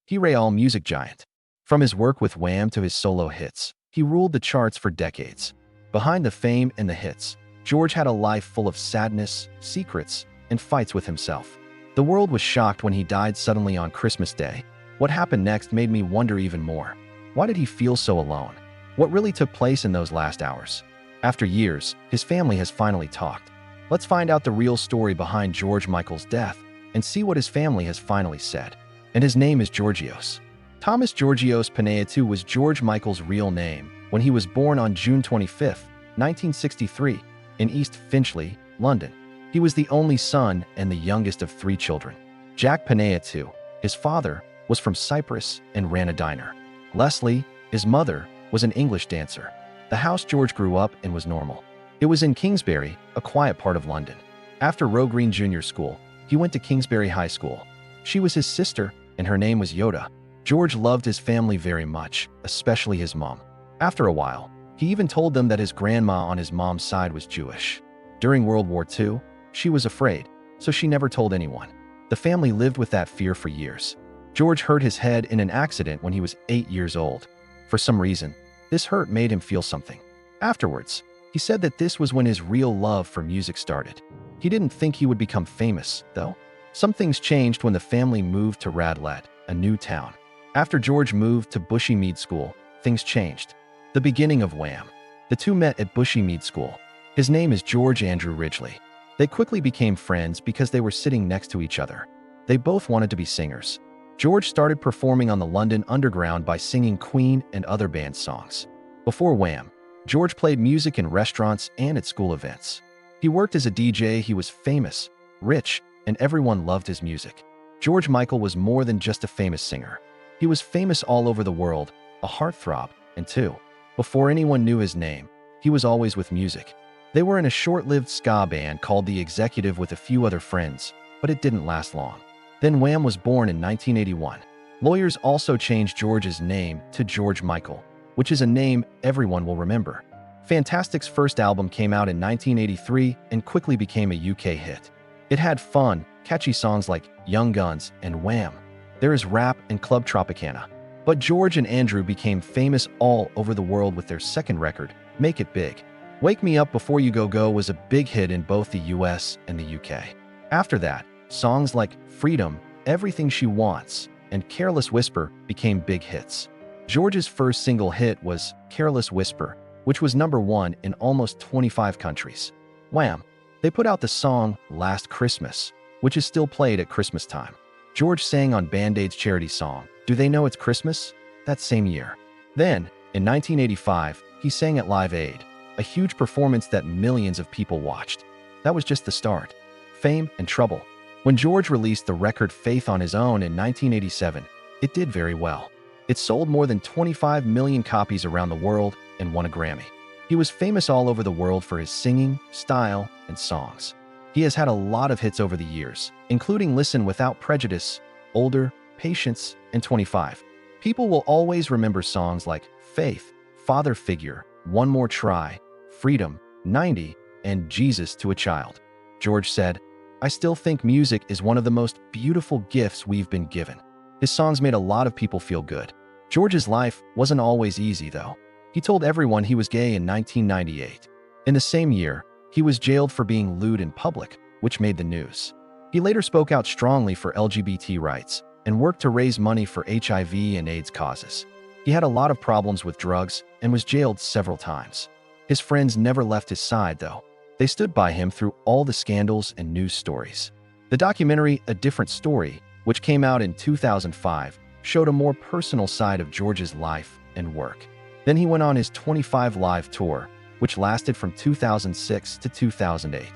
He real music giant. From his work with Wham to his solo hits, he ruled the charts for decades. Behind the fame and the hits, George had a life full of sadness, secrets, and fights with himself. The world was shocked when he died suddenly on Christmas Day. What happened next made me wonder even more. Why did he feel so alone? What really took place in those last hours? After years, his family has finally talked. Let's find out the real story behind George Michael's death and see what his family has finally said. And his name is Georgios. Thomas Georgios Panayotou was George Michael's real name when he was born on June 25, 1963, in East Finchley, London. He was the only son and the youngest of 3 children. Jack Panayotou, his father, was from Cyprus and ran a diner. Leslie, his mother, was an English dancer. The house George grew up in was normal. It was in Kingsbury, a quiet part of London. After Roe Green Junior School, he went to Kingsbury High School. She was his sister, and her name was Yoda. George loved his family very much, especially his mom. After a while, he even told them that his grandma on his mom's side was Jewish. During World War II, she was afraid, so she never told anyone. The family lived with that fear for years. George hurt his head in an accident when he was 8 years old. For some reason, this hurt made him feel something. Afterwards, he said that this was when his real love for music started. He didn't think he would become famous, though. Some things changed when the family moved to Radlett, a new town. After George moved to Bushy-Mead School, things changed. The beginning of Wham. The two met at Bushy-Mead School. His name is George Andrew Ridgely. They quickly became friends because they were sitting next to each other. They both wanted to be singers. George started performing on the London Underground by singing Queen and other band songs. Before Wham, George played music in restaurants and at school events. He worked as a DJ. He was famous, rich, and everyone loved his music. George Michael was more than just a famous singer. He was famous all over the world, a heartthrob, and two. Before anyone knew his name, he was always with music. They were in a short-lived ska band called The Executive with a few other friends, but it didn't last long. Then Wham was born in 1981. Lawyers also changed George's name to George Michael, which is a name everyone will remember. Fantastic's first album came out in 1983 and quickly became a UK hit. It had fun, catchy songs like Young Guns and Wham. There is rap and Club Tropicana. But George and Andrew became famous all over the world with their second record, Make It Big. Wake Me Up Before You Go Go was a big hit in both the US and the UK. After that, songs like Freedom, Everything She Wants, and Careless Whisper became big hits. George's first single hit was Careless Whisper, which was #1 in almost 25 countries. Wham! They put out the song Last Christmas, which is still played at Christmas time. George sang on Band-Aid's charity song, Do They Know It's Christmas? That same year. Then, in 1985, he sang at Live Aid, a huge performance that millions of people watched. That was just the start. Fame and trouble. When George released the record Faith on his own in 1987, it did very well. It sold more than 25 million copies around the world and won a Grammy. He was famous all over the world for his singing, style, and songs. He has had a lot of hits over the years, including Listen Without Prejudice, Older, Patience, and 25. People will always remember songs like Faith, Father Figure, One More Try, Freedom, 90, and Jesus to a Child. George said, I still think music is one of the most beautiful gifts we've been given. His songs made a lot of people feel good. George's life wasn't always easy, though. He told everyone he was gay in 1998. In the same year, he was jailed for being lewd in public, which made the news. He later spoke out strongly for LGBT rights and worked to raise money for HIV and AIDS causes. He had a lot of problems with drugs and was jailed several times. His friends never left his side, though. They stood by him through all the scandals and news stories. The documentary A Different Story, which came out in 2005, showed a more personal side of George's life and work. Then he went on his 25 Live tour, which lasted from 2006 to 2008.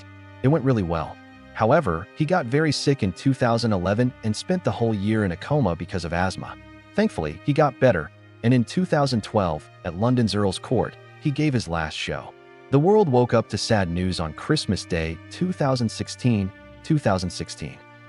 It went really well. However, he got very sick in 2011 and spent the whole year in a coma because of asthma. Thankfully, he got better, and in 2012, at London's Earl's Court, he gave his last show. The world woke up to sad news on Christmas Day, 2016.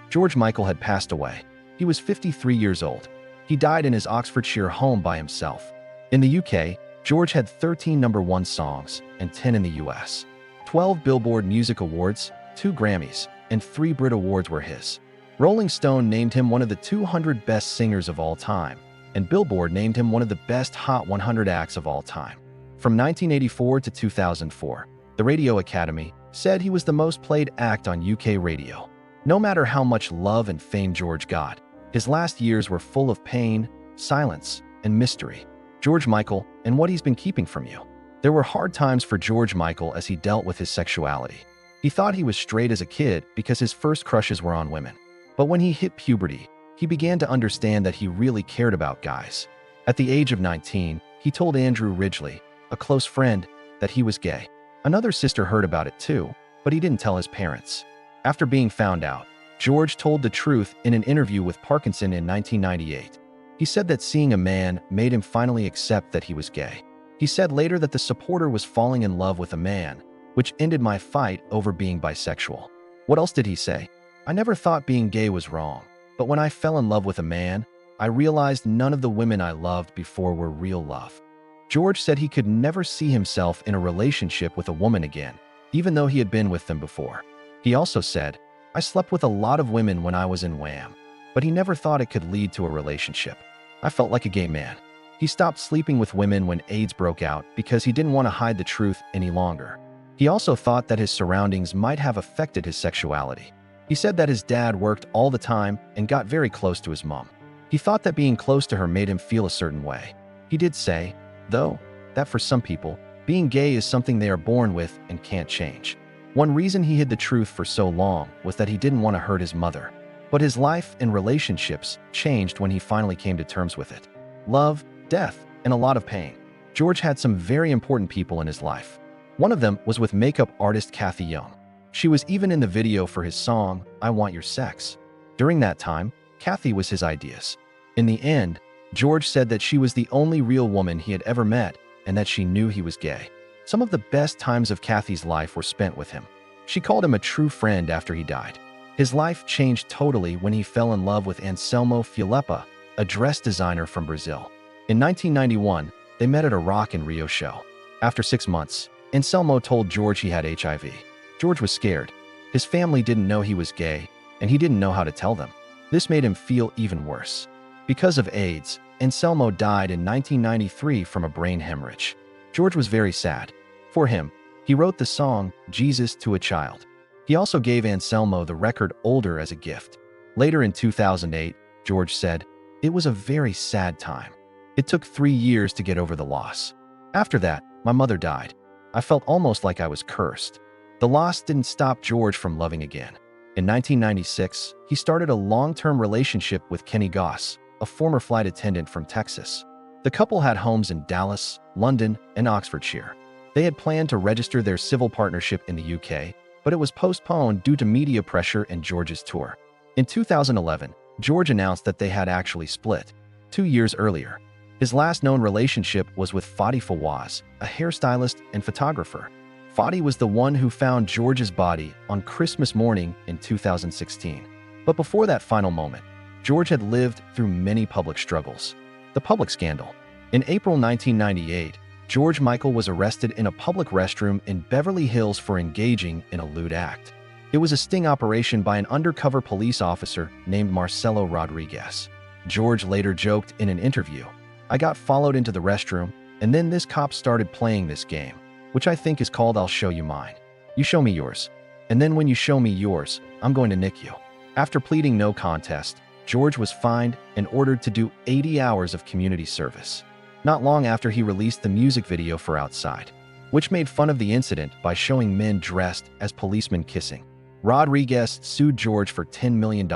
George Michael had passed away. He was 53 years old. He died in his Oxfordshire home by himself. In the UK, George had 13 #1 songs and 10 in the US. 12 Billboard Music Awards, 2 Grammys, and 3 Brit Awards were his. Rolling Stone named him one of the 200 best singers of all time, and Billboard named him one of the best Hot 100 acts of all time. From 1984 to 2004, the Radio Academy said he was the most played act on UK radio. No matter how much love and fame George got, his last years were full of pain, silence, and mystery. George Michael and what he's been keeping from you. There were hard times for George Michael as he dealt with his sexuality. He thought he was straight as a kid because his first crushes were on women. But when he hit puberty, he began to understand that he really cared about guys. At the age of 19, he told Andrew Ridgeley, a close friend, that he was gay. Another sister heard about it too, but he didn't tell his parents. After being found out, George told the truth in an interview with Parkinson in 1998. He said that seeing a man made him finally accept that he was gay. He said later that the supporter was falling in love with a man, which ended my fight over being bisexual. What else did he say? I never thought being gay was wrong, but when I fell in love with a man, I realized none of the women I loved before were real love. George said he could never see himself in a relationship with a woman again, even though he had been with them before. He also said, I slept with a lot of women when I was in Wham, but he never thought it could lead to a relationship. I felt like a gay man. He stopped sleeping with women when AIDS broke out because he didn't want to hide the truth any longer. He also thought that his surroundings might have affected his sexuality. He said that his dad worked all the time and got very close to his mom. He thought that being close to her made him feel a certain way. He did say, though, that for some people, being gay is something they are born with and can't change. One reason he hid the truth for so long was that he didn't want to hurt his mother. But his life and relationships changed when he finally came to terms with it. Love, death, and a lot of pain. George had some very important people in his life. One of them was with makeup artist Kathy Young. She was even in the video for his song, I Want Your Sex. During that time, Kathy was his ideas. In the end, George said that she was the only real woman he had ever met and that she knew he was gay. Some of the best times of Kathy's life were spent with him. She called him a true friend after he died. His life changed totally when he fell in love with Anselmo Filippa, a dress designer from Brazil. In 1991, they met at a Rock in Rio show. After 6 months, Anselmo told George he had HIV. George was scared. His family didn't know he was gay, and he didn't know how to tell them. This made him feel even worse. Because of AIDS, Anselmo died in 1993 from a brain hemorrhage. George was very sad. For him, he wrote the song, Jesus to a Child. He also gave Anselmo the record Older as a gift. Later in 2008, George said, it was a very sad time. It took 3 years to get over the loss. After that, my mother died. I felt almost like I was cursed. The loss didn't stop George from loving again. In 1996, he started a long-term relationship with Kenny Goss, a former flight attendant from Texas. The couple had homes in Dallas, London, and Oxfordshire. They had planned to register their civil partnership in the UK, but it was postponed due to media pressure and George's tour. In 2011, George announced that they had actually split. 2 years earlier, his last known relationship was with Fadi Fawaz, a hairstylist and photographer. Fadi was the one who found George's body on Christmas morning in 2016. But before that final moment, George had lived through many public struggles. The public scandal. In April 1998, George Michael was arrested in a public restroom in Beverly Hills for engaging in a lewd act. It was a sting operation by an undercover police officer named Marcelo Rodriguez. George later joked in an interview, I got followed into the restroom, and then this cop started playing this game, which I think is called I'll show you mine. You show me yours. And then when you show me yours, I'm going to nick you. After pleading no contest, George was fined and ordered to do 80 hours of community service. Not long after he released the music video for Outside, which made fun of the incident by showing men dressed as policemen kissing. Rodriguez sued George for $10 million,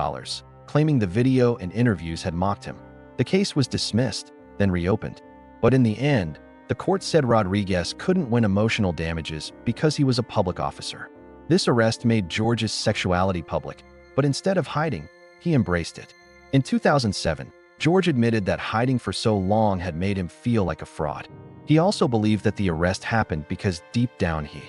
claiming the video and interviews had mocked him. The case was dismissed, then reopened. But in the end, the court said Rodriguez couldn't win emotional damages because he was a public officer. This arrest made George's sexuality public, but instead of hiding, he embraced it. In 2007, George admitted that hiding for so long had made him feel like a fraud. He also believed that the arrest happened because deep down he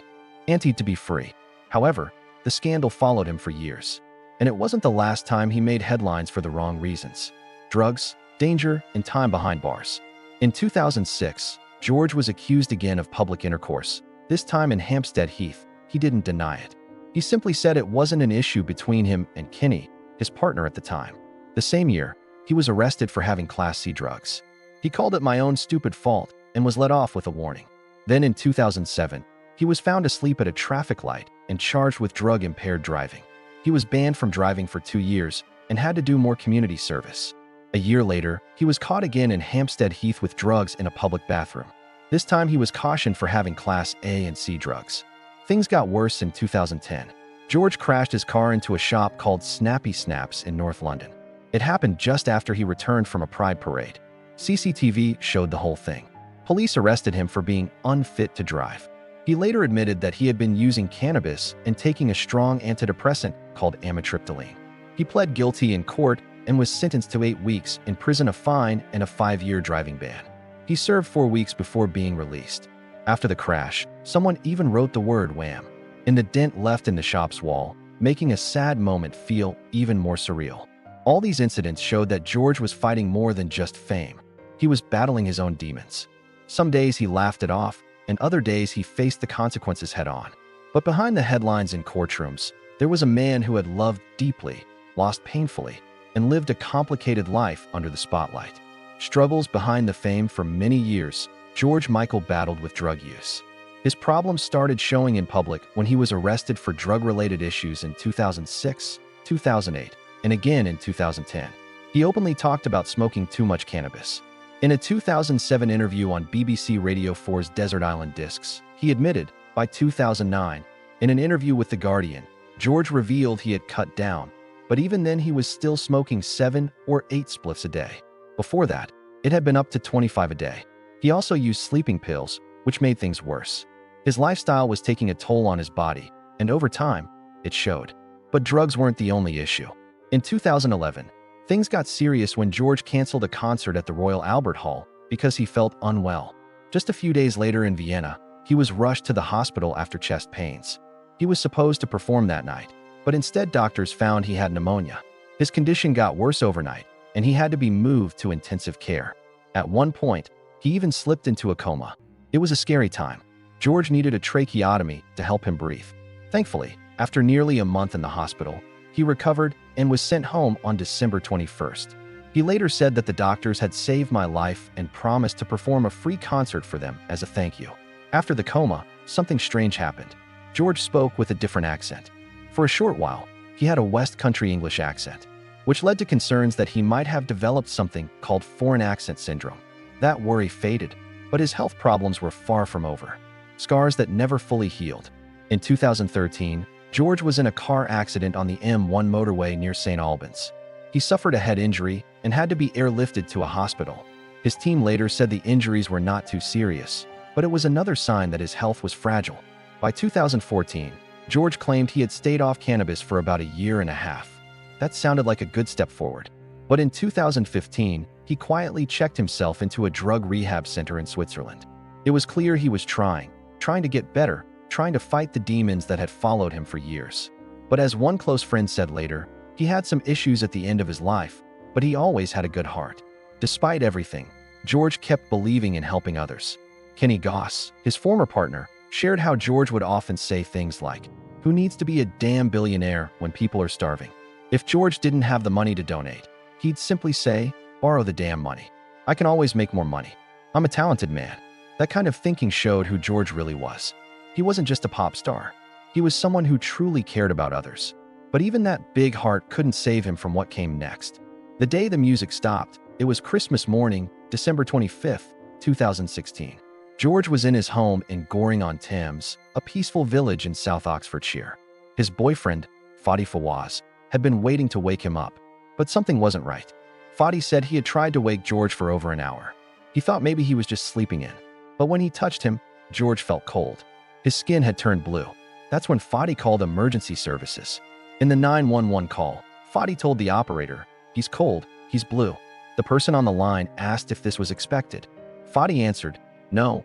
wanted to be free. However, the scandal followed him for years. And it wasn't the last time he made headlines for the wrong reasons. Drugs, danger, and time behind bars. In 2006, George was accused again of public intercourse, this time in Hampstead Heath. He didn't deny it. He simply said it wasn't an issue between him and Kenny, his partner at the time. The same year, he was arrested for having Class C drugs. He called it my own stupid fault and was let off with a warning. Then in 2007, he was found asleep at a traffic light and charged with drug-impaired driving. He was banned from driving for 2 years and had to do more community service. A year later, he was caught again in Hampstead Heath with drugs in a public bathroom. This time he was cautioned for having Class A and C drugs. Things got worse in 2010. George crashed his car into a shop called Snappy Snaps in North London. It happened just after he returned from a pride parade. CCTV showed the whole thing. Police arrested him for being unfit to drive. He later admitted that he had been using cannabis and taking a strong antidepressant called amitriptyline. He pled guilty in court and was sentenced to 8 weeks in prison, a fine, and a 5-year driving ban. He served 4 weeks before being released. After the crash, someone even wrote the word "wham" in the dent left in the shop's wall, making a sad moment feel even more surreal. All these incidents showed that George was fighting more than just fame. He was battling his own demons. Some days he laughed it off, and other days he faced the consequences head-on. But behind the headlines in courtrooms, there was a man who had loved deeply, lost painfully, and lived a complicated life under the spotlight. Struggles behind the fame for many years, George Michael battled with drug use. His problems started showing in public when he was arrested for drug-related issues in 2006, 2008, and again in 2010. He openly talked about smoking too much cannabis. In a 2007 interview on BBC Radio 4's Desert Island Discs, he admitted, by 2009, in an interview with The Guardian, George revealed he had cut down, but even then he was still smoking 7 or 8 spliffs a day. Before that, it had been up to 25 a day. He also used sleeping pills, which made things worse. His lifestyle was taking a toll on his body, and over time, it showed. But drugs weren't the only issue. In 2011, things got serious when George canceled a concert at the Royal Albert Hall because he felt unwell. Just a few days later in Vienna, he was rushed to the hospital after chest pains. He was supposed to perform that night, but instead doctors found he had pneumonia. His condition got worse overnight, and he had to be moved to intensive care. At one point, he even slipped into a coma. It was a scary time. George needed a tracheotomy to help him breathe. Thankfully, after nearly a month in the hospital, he recovered and was sent home on December 21st. He later said that the doctors had saved my life and promised to perform a free concert for them as a thank you. After the coma, something strange happened. George spoke with a different accent. For a short while, he had a West Country English accent, which led to concerns that he might have developed something called foreign accent syndrome. That worry faded, but his health problems were far from over. Scars that never fully healed. In 2013, George was in a car accident on the M1 motorway near St. Albans. He suffered a head injury and had to be airlifted to a hospital. His team later said the injuries were not too serious, but it was another sign that his health was fragile. By 2014, George claimed he had stayed off cannabis for about a year and a half. That sounded like a good step forward. But in 2015, he quietly checked himself into a drug rehab center in Switzerland. It was clear he was trying to get better, trying to fight the demons that had followed him for years. But as one close friend said later, he had some issues at the end of his life, but he always had a good heart. Despite everything, George kept believing in helping others. Kenny Goss, his former partner, shared how George would often say things like, "Who needs to be a damn billionaire when people are starving?" If George didn't have the money to donate, he'd simply say, "Borrow the damn money. I can always make more money. I'm a talented man." That kind of thinking showed who George really was. He wasn't just a pop star. He was someone who truly cared about others. But even that big heart couldn't save him from what came next. The day the music stopped, it was Christmas morning, December 25th, 2016. George was in his home in Goring-on-Thames, a peaceful village in South Oxfordshire. His boyfriend, Fadi Fawaz, had been waiting to wake him up, but something wasn't right. Fadi said he had tried to wake George for over an hour. He thought maybe he was just sleeping in. But when he touched him, George felt cold. His skin had turned blue. That's when Fadi called emergency services. In the 911 call, Fadi told the operator, "He's cold, he's blue." The person on the line asked if this was expected. Fadi answered, No.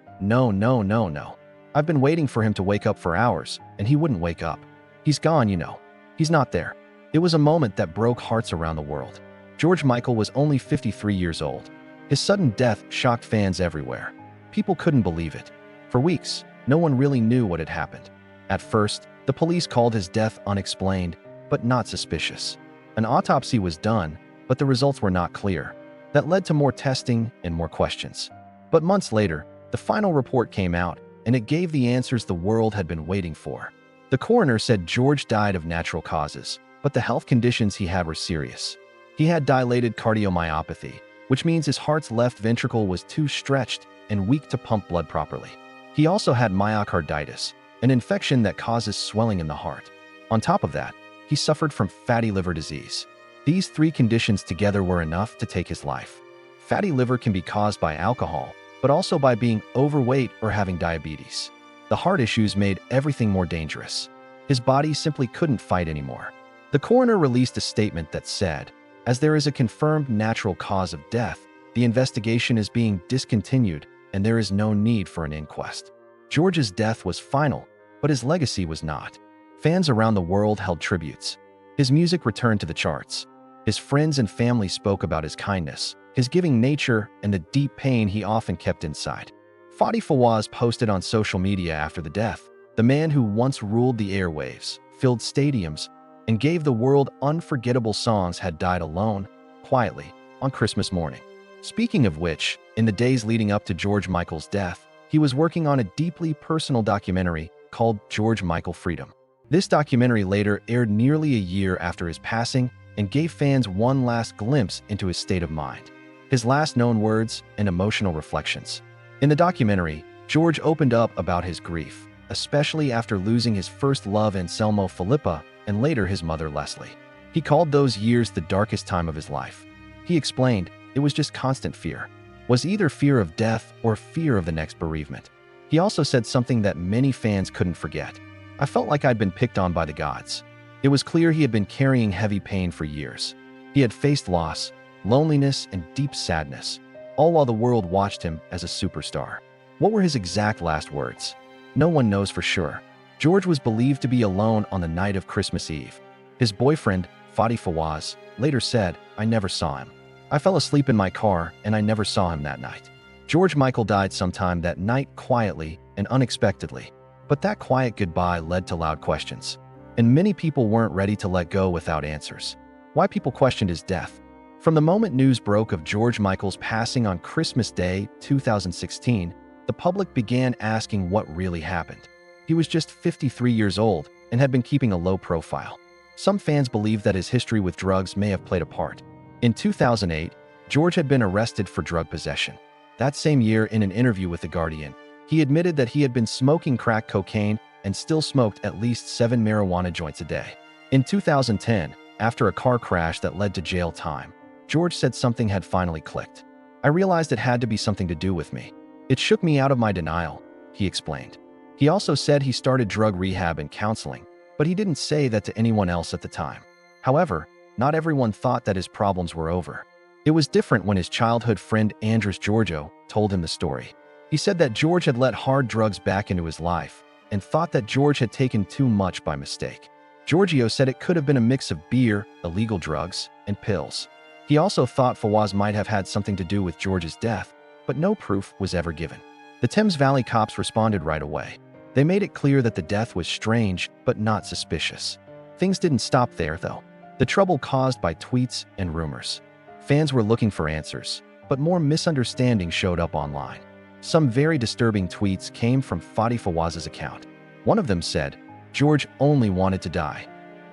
I've been waiting for him to wake up for hours, and he wouldn't wake up. He's gone, you know. He's not there." It was a moment that broke hearts around the world. George Michael was only 53 years old. His sudden death shocked fans everywhere. People couldn't believe it. For weeks, no one really knew what had happened. At first, the police called his death unexplained, but not suspicious. An autopsy was done, but the results were not clear. That led to more testing and more questions. But months later, the final report came out, and it gave the answers the world had been waiting for. The coroner said George died of natural causes, but the health conditions he had were serious. He had dilated cardiomyopathy, which means his heart's left ventricle was too stretched and weak to pump blood properly. He also had myocarditis, an infection that causes swelling in the heart. On top of that, he suffered from fatty liver disease. These three conditions together were enough to take his life. Fatty liver can be caused by alcohol, but also by being overweight or having diabetes. The heart issues made everything more dangerous. His body simply couldn't fight anymore. The coroner released a statement that said, "As there is a confirmed natural cause of death, the investigation is being discontinued and there is no need for an inquest." George's death was final, but his legacy was not. Fans around the world held tributes. His music returned to the charts. His friends and family spoke about his kindness, his giving nature, and the deep pain he often kept inside. Fadi Fawaz posted on social media after the death, "The man who once ruled the airwaves, filled stadiums, and gave the world unforgettable songs had died alone, quietly, on Christmas morning." Speaking of which, in the days leading up to George Michael's death, he was working on a deeply personal documentary called George Michael Freedom. This documentary later aired nearly a year after his passing and gave fans one last glimpse into his state of mind, his last known words and emotional reflections. In the documentary, George opened up about his grief, especially after losing his first love Anselmo Filippa and later his mother Leslie. He called those years the darkest time of his life. He explained, "It was just constant fear. Was either fear of death or fear of the next bereavement." He also said something that many fans couldn't forget. "I felt like I'd been picked on by the gods." It was clear he had been carrying heavy pain for years. He had faced loss, loneliness, and deep sadness, all while the world watched him as a superstar. What were his exact last words? No one knows for sure. George was believed to be alone on the night of Christmas Eve. His boyfriend, Fadi Fawaz, later said, "I never saw him. I fell asleep in my car and I never saw him that night." George Michael died sometime that night quietly and unexpectedly, but that quiet goodbye led to loud questions. And many people weren't ready to let go without answers. Why people questioned his death? From the moment news broke of George Michael's passing on Christmas Day 2016, the public began asking what really happened. He was just 53 years old and had been keeping a low profile. Some fans believe that his history with drugs may have played a part. In 2008, George had been arrested for drug possession. That same year, in an interview with The Guardian, he admitted that he had been smoking crack cocaine and still smoked at least 7 marijuana joints a day. In 2010, after a car crash that led to jail time, George said something had finally clicked. "I realized it had to be something to do with me. It shook me out of my denial," he explained. He also said he started drug rehab and counseling, but he didn't say that to anyone else at the time. However, not everyone thought that his problems were over. It was different when his childhood friend Andres Giorgio told him the story. He said that George had let hard drugs back into his life and thought that George had taken too much by mistake. Giorgio said it could have been a mix of beer, illegal drugs, and pills. He also thought Fawaz might have had something to do with George's death, but no proof was ever given. The Thames Valley cops responded right away. They made it clear that the death was strange, but not suspicious. Things didn't stop there, though. The trouble caused by tweets and rumors. Fans were looking for answers, but more misunderstandings showed up online. Some very disturbing tweets came from Fadi Fawaz's account. One of them said, "George only wanted to die."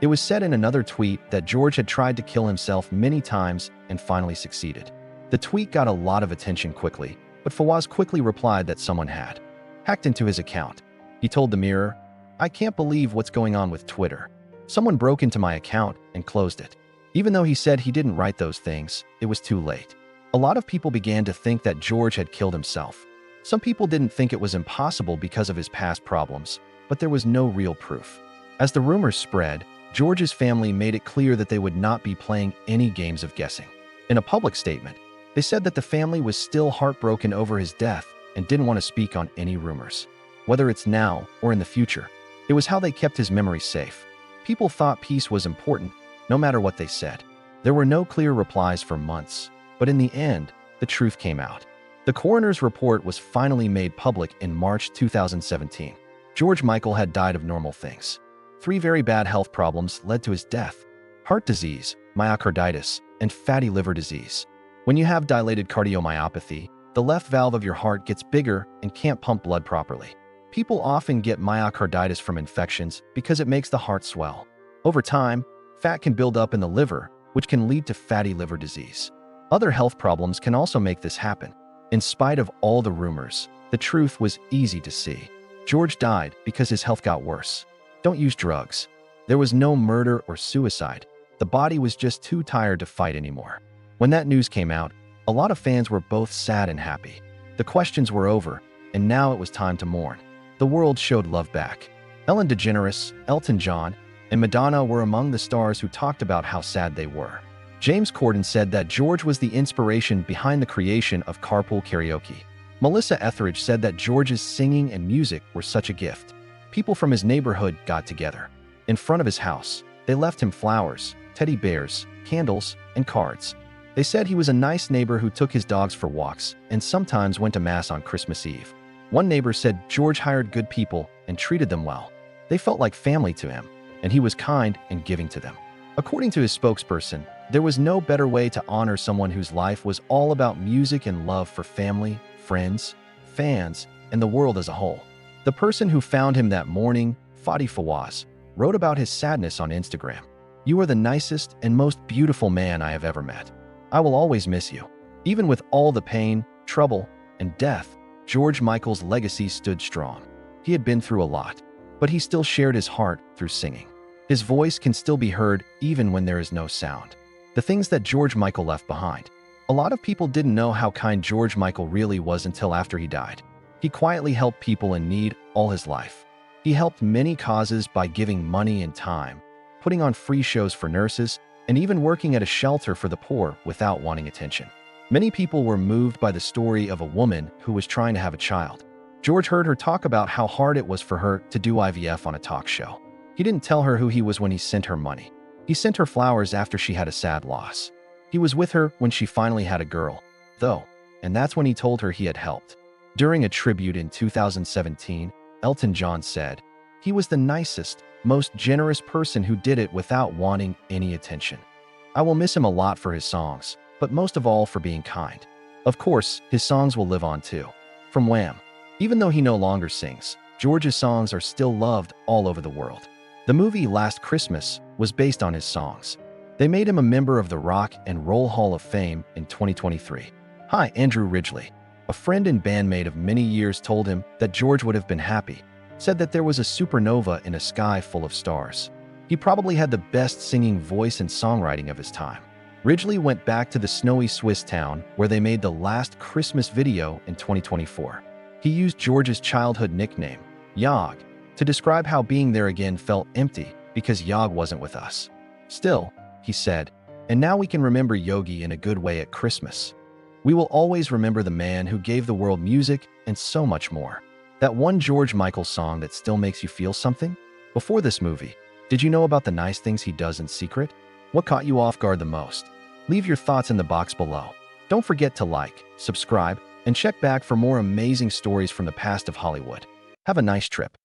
It was said in another tweet that George had tried to kill himself many times and finally succeeded. The tweet got a lot of attention quickly, but Fawaz quickly replied that someone had hacked into his account. He told the Mirror, "I can't believe what's going on with Twitter. Someone broke into my account and closed it." Even though he said he didn't write those things, it was too late. A lot of people began to think that George had killed himself. Some people didn't think it was impossible because of his past problems, but there was no real proof. As the rumors spread, George's family made it clear that they would not be playing any games of guessing. In a public statement, they said that the family was still heartbroken over his death and didn't want to speak on any rumors. Whether it's now or in the future, it was how they kept his memory safe. People thought peace was important, no matter what they said. There were no clear replies for months, but in the end, the truth came out. The coroner's report was finally made public in March 2017. George Michael had died of normal things. 3 very bad health problems led to his death: heart disease, myocarditis, and fatty liver disease. When you have dilated cardiomyopathy, the left valve of your heart gets bigger and can't pump blood properly. People often get myocarditis from infections because it makes the heart swell. Over time, fat can build up in the liver, which can lead to fatty liver disease. Other health problems can also make this happen. In spite of all the rumors, the truth was easy to see. George died because his health got worse. Don't use drugs. There was no murder or suicide. The body was just too tired to fight anymore. When that news came out, a lot of fans were both sad and happy. The questions were over, and now it was time to mourn. The world showed love back. Ellen DeGeneres, Elton John, and Madonna were among the stars who talked about how sad they were. James Corden said that George was the inspiration behind the creation of Carpool Karaoke. Melissa Etheridge said that George's singing and music were such a gift. People from his neighborhood got together. In front of his house, they left him flowers, teddy bears, candles, and cards. They said he was a nice neighbor who took his dogs for walks and sometimes went to Mass on Christmas Eve. One neighbor said George hired good people and treated them well. They felt like family to him, and he was kind and giving to them. According to his spokesperson, there was no better way to honor someone whose life was all about music and love for family, friends, fans, and the world as a whole. The person who found him that morning, Fadi Fawaz, wrote about his sadness on Instagram. "You are the nicest and most beautiful man I have ever met. I will always miss you." Even with all the pain, trouble, and death, George Michael's legacy stood strong. He had been through a lot, but he still shared his heart through singing. His voice can still be heard even when there is no sound. The things that George Michael left behind. A lot of people didn't know how kind George Michael really was until after he died. He quietly helped people in need all his life. He helped many causes by giving money and time, putting on free shows for nurses, and even working at a shelter for the poor without wanting attention. Many people were moved by the story of a woman who was trying to have a child. George heard her talk about how hard it was for her to do IVF on a talk show. He didn't tell her who he was when he sent her money. He sent her flowers after she had a sad loss. He was with her when she finally had a girl, though, and that's when he told her he had helped. During a tribute in 2017, Elton John said, "He was the nicest, most generous person who did it without wanting any attention. I will miss him a lot for his songs, but most of all for being kind." Of course, his songs will live on too. From Wham! Even though he no longer sings, George's songs are still loved all over the world. The movie Last Christmas was based on his songs. They made him a member of the Rock and Roll Hall of Fame in 2023. Hi, Andrew Ridgeley. A friend and bandmate of many years told him that George would have been happy, said that there was a supernova in a sky full of stars. He probably had the best singing voice and songwriting of his time. Ridgeley went back to the snowy Swiss town where they made the Last Christmas video in 2024. He used George's childhood nickname, Yog, to describe how being there again felt empty because Yog wasn't with us. Still, he said, and now we can remember Yogi in a good way at Christmas. We will always remember the man who gave the world music and so much more. That one George Michael song that still makes you feel something? Before this movie, did you know about the nice things he does in secret? What caught you off guard the most? Leave your thoughts in the box below. Don't forget to like, subscribe, and check back for more amazing stories from the past of Hollywood. Have a nice trip.